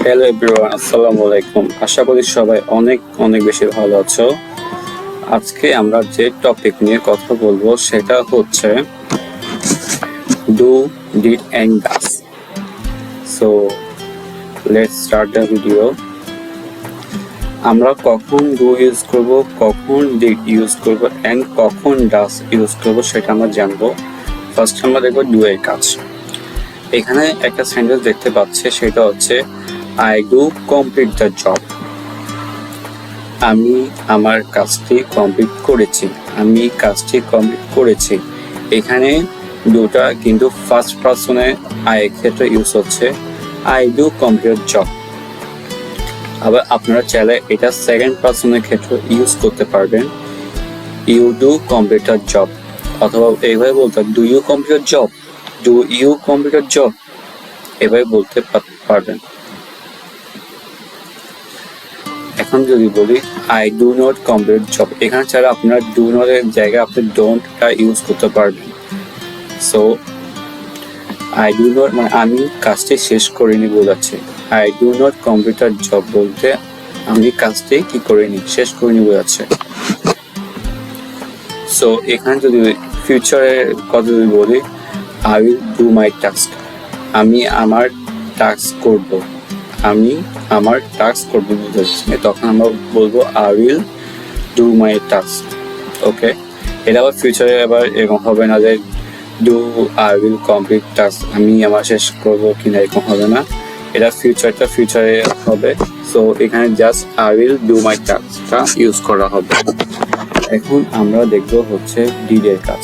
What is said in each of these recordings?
Hello everyone, আসসালামু আলাইকুম। আশা করি সবাই অনেক অনেক বেশি ভালো আছো। আজকে আমরা যে টপিক নিয়ে কথা বলবো সেটা হচ্ছে do, did and does. So let's start the video. আমরা কখন ডু ইউজ করব, কখন ডিড ইউজ করব এন্ড কখন ডাজ ইউজ করব সেটা আমরা জানবো। ফার্স্ট আমরা দেখবো ডু এর কাজ। এখানে একটা সেন্টেন্স দেখতে পাচ্ছি, সেটা হচ্ছে I do complete the job. আমি আমার কাজটি কমপ্লিট করেছি। আমি কাজটি কমপ্লিট করেছি। এখানে দুটা কিন্তু ফার্স্ট পারসনে আই এর ক্ষেত্রে ইউজ হচ্ছে I do complete job। আবার আপনারা চাইলে এটা সেকেন্ড পারসনের ক্ষেত্রে ইউজ করতে পারবেন, you do complete a job, অথবা এইভাবে বলতে do you complete job, do you complete job, এভাবে বলতে পারবেন। এখন যদি বলি I do not complete job, এখানে ছাড়া আপনার ডু নট এর জায়গায় আপনি ডোন্টটা ইউজ করতে পারবেন। সো আই ডু নট মানে আমি কাজটি শেষ করিনি বোঝাচ্ছে। I do not complete a job বলতে আমি কাজটি কি করিনি, শেষ করিনি বোঝাচ্ছে। সো এখানে যদি ফিউচারের কথা যদি বলি I will do my task, আমি আমার টাস্ক করব, আমি আমার টাস্ক করবো বুঝাচ্ছি, তখন আমরা বলবো I will do my task. Okay, এটা আবার ফিউচারে আবার এরকম হবে না যে do I will complete task, আমি আমার শেষ করবো কিনা এরকম হবে না, এটা ফিউচারে হবে। সো এখানে just I will do my টাস্কটা ইউজ করা হবে। এখন আমরা দেখবো হচ্ছে ডিড এর কাজ।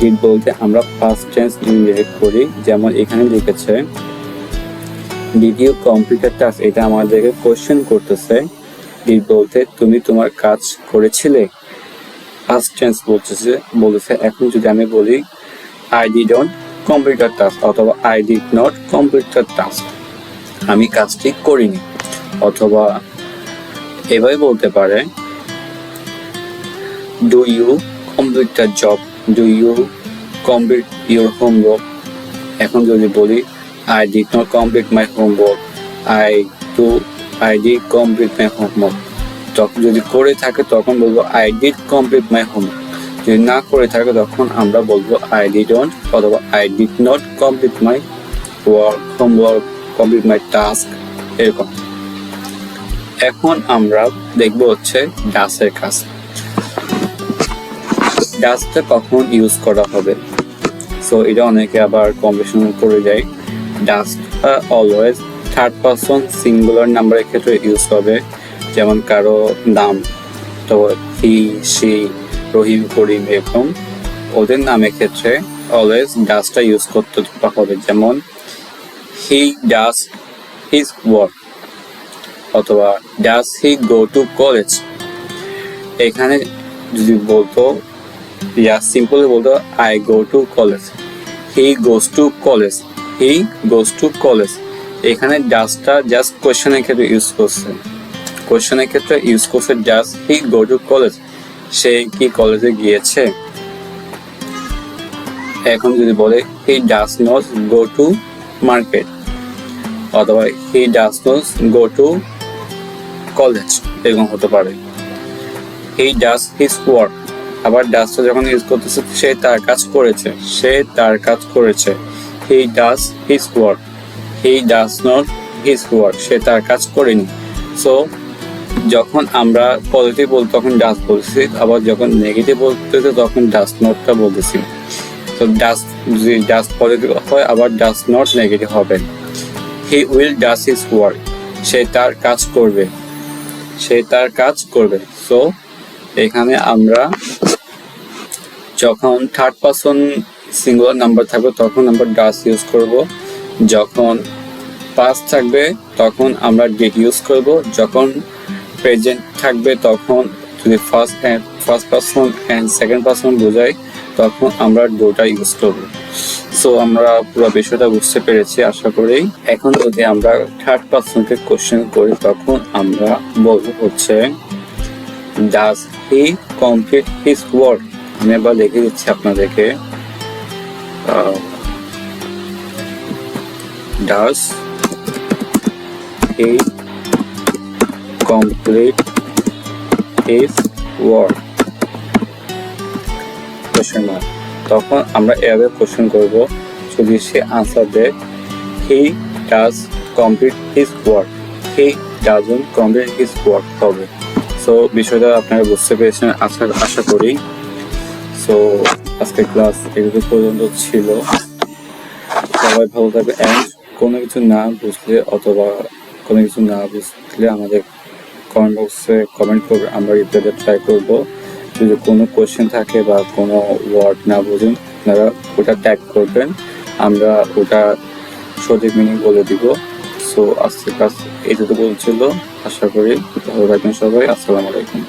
ডিড বলতে আমরা পাস্ট টেন্স ইনডিরেক্ট করি, যেমন এখানে লিখেছে did you complete a task, এটা আমাদেরকে কোশ্চেন করতেছে। ডিড বলতে তুমি তোমার কাজ করেছিলে, পাস্ট টেন্স বলতেছে। এখন যদি আমি বলি I didn't complete a task অথবা I did not complete a task, আমি কাজটি করিনি। অথবা এভাবে বলতে পারে do you complete a job, do you complete your homework. এখন যদি বলি I did not complete my homework, I did complete my homework, তখন যদি করে থাকে তখন বলবো I did complete my homework। যদি না করে থাকে তখন আমরা বলবো I didn't অথবা I did not complete my homework, complete my task, এরকম। এখন আমরা দেখবো হচ্ছে ডাস এর কাজ। ডাসটা কখন ইউজ করা হবে, সো এটা অনেকে আবার কম্বিনেশন করে যায়। ডাসটা অলওয়েজ থার্ড পারসন সিঙ্গুলার নাম্বারের ক্ষেত্রে ইউজ হবে, যেমন কারো নাম, তো হি, সি, রহিম, করিম, এরকম ওদের নামের ক্ষেত্রে অলওয়েজ ডাসটা ইউজ করতে হবে। যেমন হি ডাস হিজ ওয়ার্ক অথবা ডাস হি গো টু কলেজ। এখানে যদি বলতো সিম্পলি বলতো I go to college, he goes to college, he goes to college. এখানে ডাসটা জাস্ট কোয়েশ্চেনের ক্ষেত্রে ইউজ করছে, কোয়েশ্চেনের ক্ষেত্রে ইউজ করছে ডাস হি গো টু কলেজ, সে কি কলেজে গিয়েছে। এখন যদি বলে he does not go to market অথবা he does not go to college, এরকম হতে পারে। হি ডাস হিজ ওয়ার্ক, আবার ডাসটা যখন ইউজ করতেছে সে তার কাজ করেছে, সে তার কাজ করেছে। He does his work, he does not his work, সে তার কাজ করেনি। সো যখন আমরা পজিটিভ বলতে তখন ডাস বলছি, আবার যখন নেগেটিভ বলতেছে তখন ডাস নটটা বলতেছি। তো ডাস যদি ডাস পজিটিভ হয় আবার ডাস নট নেগেটিভ হবে। He will does his work, সে তার কাজ করবে, সে তার কাজ করবে। সো এখানে আমরা যখন থার্ড পারসন সিঙ্গুলার নাম্বার থাকবে তখন আমরা ডাস ইউজ করব, যখন পাস্ট থাকবে তখন আমরা ডিড ইউজ করব, যখন প্রেজেন্ট থাকবে তখন যদি first person and second person বোঝায় তখন আমরা ডুটা ইউজ করব। সো আমরা পুরো বিষয়টা বুঝতে পেরেছি আশা করি। এখন যদি আমরা থার্ড পারসনকে কোশ্চেন করি তখন আমরা বলবো হচ্ছে does he complete his work. আমি আবার লিখে দিচ্ছি আপনাদেরকে, does he complete his work question mark. তখন আমরা এভাবে কোশ্চেন করব, যদি সে আনসার দেয় he does complete his work, he doesn't complete his work হবে। সো বিষয়টা আপনারা বুঝতে পেরেছেন আশা করি। সো আজকে ক্লাস এগুলো পর্যন্ত ছিল। সবাই ভালো থাকবে। অ্যান্ড কোনো কিছু না বুঝলে অথবা কোনো কিছু না বুঝলে আমাদের কমেন্ট বক্সে কমেন্ট করবে, আমরা রিপ্লাইতে ট্রাই করবো। যদি কোনো কোয়েশ্চেন থাকে বা কোনো ওয়ার্ড না বুঝেন আপনারা ওটা ট্যাগ করবেন, আমরা ওটা সঠিক মিনিং বলে দিব। সো আজকে ক্লাস এইটুকু বলছিল। আশা করি ভালো থাকবেন সবাই। আসসালামু আলাইকুম।